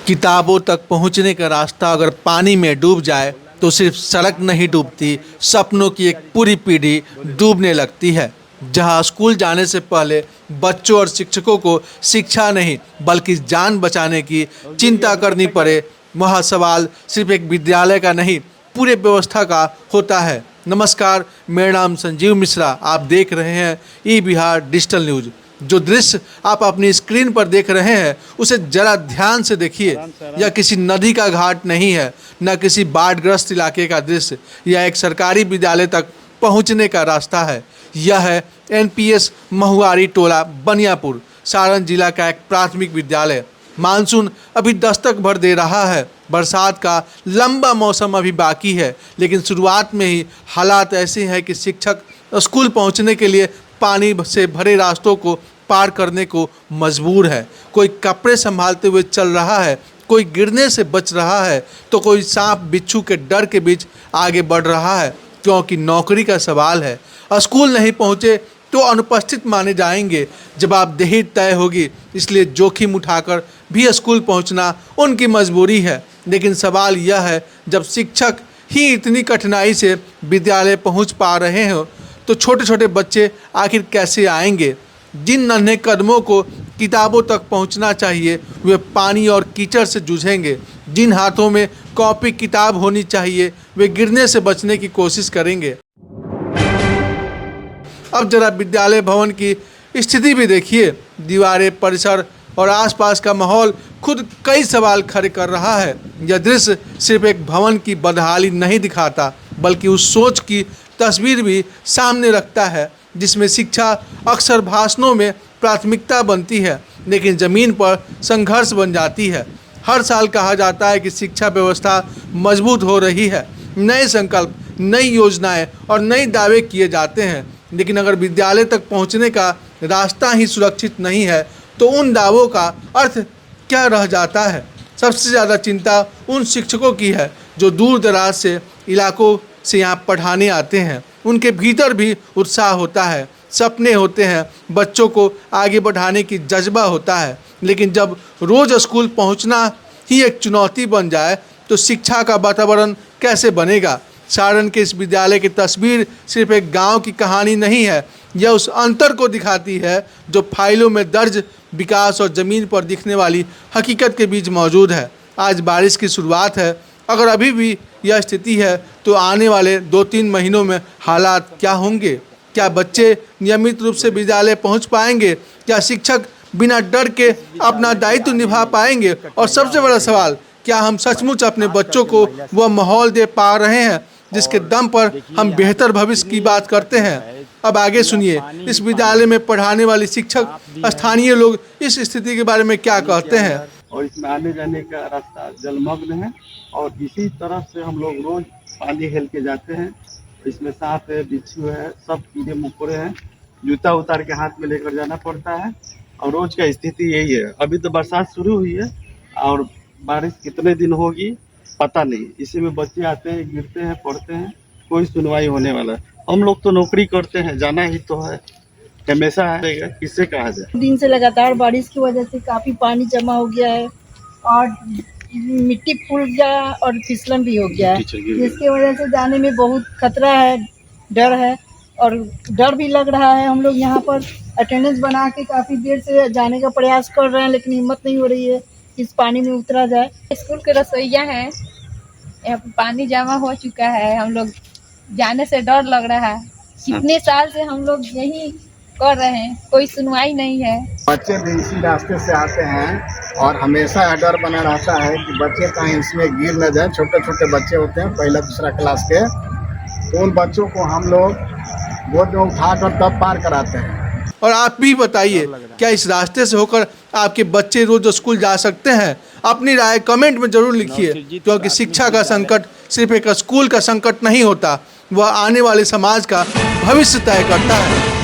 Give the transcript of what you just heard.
किताबों तक पहुंचने का रास्ता अगर पानी में डूब जाए तो सिर्फ सड़क नहीं डूबती, सपनों की एक पूरी पीढ़ी डूबने लगती है। जहां स्कूल जाने से पहले बच्चों और शिक्षकों को शिक्षा नहीं बल्कि जान बचाने की चिंता करनी पड़े, वहाँ सवाल सिर्फ एक विद्यालय का नहीं पूरे व्यवस्था का होता है। नमस्कार, मेरा नाम संजीव मिश्रा, आप देख रहे हैं ई बिहार डिजिटल न्यूज। जो दृश्य आप अपनी स्क्रीन पर देख रहे हैं उसे जरा ध्यान से देखिए। यह किसी नदी का घाट नहीं है, न किसी बाढ़ग्रस्त इलाके का दृश्य। यह एक सरकारी विद्यालय तक पहुंचने का रास्ता है। यह है एनपीएस महुआरी टोला बनियापुर, सारण जिला का एक प्राथमिक विद्यालय। मानसून अभी दस्तक भर दे रहा है, बरसात का लंबा मौसम अभी बाकी है, लेकिन शुरुआत में ही हालात ऐसे हैं कि शिक्षक स्कूल पहुंचने के लिए पानी से भरे रास्तों को पार करने को मजबूर है। कोई कपड़े संभालते हुए चल रहा है, कोई गिरने से बच रहा है, तो कोई सांप बिच्छू के डर के बीच आगे बढ़ रहा है, क्योंकि नौकरी का सवाल है। स्कूल नहीं पहुंचे तो अनुपस्थित माने जाएंगे, जवाबदेही तय होगी, इसलिए जोखिम उठाकर भी स्कूल पहुंचना उनकी मजबूरी है। लेकिन सवाल यह है, जब शिक्षक ही इतनी कठिनाई से विद्यालय पहुंच पा रहे हो तो छोटे छोटे बच्चे आखिर कैसे आएंगे? जिन नन्हे कदमों को किताबों तक पहुंचना चाहिए वे पानी और कीचड़ से जूझेंगे। जिन हाथों में कॉपी किताब होनी चाहिए वे गिरने से बचने की कोशिश करेंगे। अब जरा विद्यालय भवन की स्थिति भी देखिए। दीवारें, परिसर और आसपास का माहौल खुद कई सवाल खड़े कर रहा है। यह दृश्य सिर्फ एक भवन की बदहाली नहीं दिखाता, बल्कि उस सोच की तस्वीर भी सामने रखता है जिसमें शिक्षा अक्सर भाषणों में प्राथमिकता बनती है, लेकिन ज़मीन पर संघर्ष बन जाती है। हर साल कहा जाता है कि शिक्षा व्यवस्था मजबूत हो रही है, नए संकल्प, नई योजनाएं और नए दावे किए जाते हैं, लेकिन अगर विद्यालय तक पहुंचने का रास्ता ही सुरक्षित नहीं है तो उन दावों का अर्थ क्या रह जाता है? सबसे ज़्यादा चिंता उन शिक्षकों की है जो दूर दराज से इलाकों से यहाँ पढ़ाने आते हैं। उनके भीतर भी उत्साह होता है, सपने होते हैं, बच्चों को आगे बढ़ाने की जज्बा होता है, लेकिन जब रोज़ स्कूल पहुँचना ही एक चुनौती बन जाए तो शिक्षा का वातावरण कैसे बनेगा? सारण के इस विद्यालय की तस्वीर सिर्फ एक गांव की कहानी नहीं है, यह उस अंतर को दिखाती है जो फाइलों में दर्ज विकास और ज़मीन पर दिखने वाली हकीकत के बीच मौजूद है। आज बारिश की शुरुआत है, अगर अभी भी यह स्थिति है तो आने वाले 2-3 महीनों में हालात क्या होंगे? क्या बच्चे नियमित रूप से विद्यालय पहुंच पाएंगे? क्या शिक्षक बिना डर के अपना दायित्व निभा पाएंगे? और सबसे बड़ा सवाल, क्या हम सचमुच अपने बच्चों को वह माहौल दे पा रहे हैं जिसके दम पर हम बेहतर भविष्य की बात करते हैं? अब आगे सुनिए, इस विद्यालय में पढ़ाने वाले शिक्षक, स्थानीय लोग इस स्थिति के बारे में क्या कहते हैं। और इसमें आने जाने का रास्ता जलमग्न है और इसी तरफ से हम लोग रोज पानी हेल के जाते हैं। इसमें सांप है, बिच्छू है, सब कीड़े मकोड़े हैं, जूता उतार के हाथ में लेकर जाना पड़ता है और रोज का स्थिति यही है। अभी तो बरसात शुरू हुई है और बारिश कितने दिन होगी पता नहीं। इसी में बच्चे आते हैं, गिरते हैं, पढ़ते हैं, कोई सुनवाई होने वाला है। हम लोग तो नौकरी करते हैं, जाना ही तो है, हमेशा है, किससे कहा जाए। दिन से लगातार बारिश की वजह से काफी पानी जमा हो गया है और मिट्टी फूल गया और फिसलन भी हो गया है, जिसकी वजह से जाने में बहुत खतरा है, डर है और डर भी लग रहा है। हम लोग यहाँ पर अटेंडेंस बना के काफी देर से जाने का प्रयास कर रहे हैं, लेकिन हिम्मत नहीं हो रही है इस पानी में उतरा जाए। स्कूल के रसोइया हैं, यहाँ पे पानी जमा हो चुका है, हम लोग जाने से डर लग रहा है। कितने साल से हम लोग यही कर रहे हैं, कोई सुनवाई नहीं है। बच्चे भी इसी रास्ते से आते हैं और हमेशा डर बना रहता है कि बच्चे कहीं इसमें गिर न जाए। छोटे छोटे बच्चे होते हैं, पहला दूसरा क्लास के, तो उन बच्चों को हम लोग गोद में उठाकर तब पार कराते हैं। और आप भी बताइए, क्या इस रास्ते से होकर आपके बच्चे रोज स्कूल जा सकते हैं? अपनी राय कमेंट में जरूर लिखिए, क्योंकि शिक्षा का संकट सिर्फ एक स्कूल का संकट नहीं होता, वह आने वाले समाज का भविष्य तय करता है।